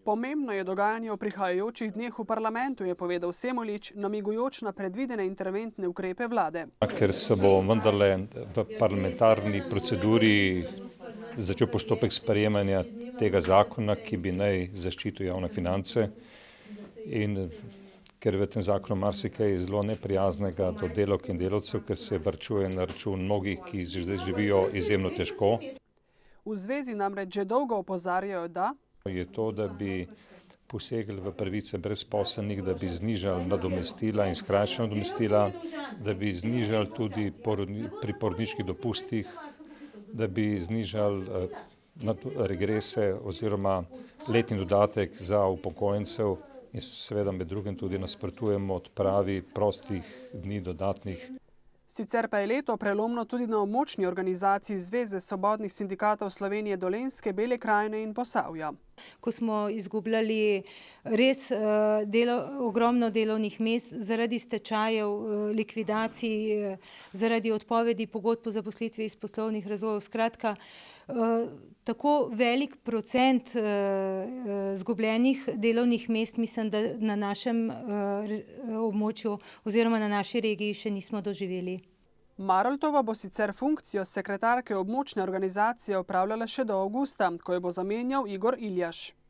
Pomembno je dogajanje v prihajajočih dneh v parlamentu, je povedal Semolič, namigujoč na predvidene interventne ukrepe vlade. Ker se bo vendarle v parlamentarni proceduri začel postopek sprejemanja tega zakona, ki bi naj zaščitil javne finance, in ker v tem zakonu marsikaj zelo neprijaznega do delavk in delavcev, ker se varčuje na račun mnogih, ki zdaj živijo izjemno težko. V zvezi namreč že dolgo opozarjajo, da je to, da bi posegli v pravice brezposelnih, da bi znižali nadomestila in skrajšali nadomestila, da bi znižali tudi pri porodniških dopustih, da bi znižali regrese oziroma letni dodatek za upokojencev in seveda med drugim tudi nasprotujemo odpravi prostih dni dodatnih. Sicer pa je leto prelomno tudi na območni organizaciji Zveze svobodnih sindikatov Slovenije Dolenjske, Bele krajine in Posavja. Ko smo izgubljali res ogromno delovnih mest zaradi stečajev, likvidacij, zaradi odpovedi pogodb o zaposlitvi iz poslovnih razlogov. Skratka, tako velik procent izgubljenih delovnih mest, mislim, da na našem območju oziroma na naši regiji še nismo doživeli. Maroltova bo sicer funkcijo sekretarke območne organizacije opravljala še do avgusta, ko jo bo zamenjal Igor Iljaš.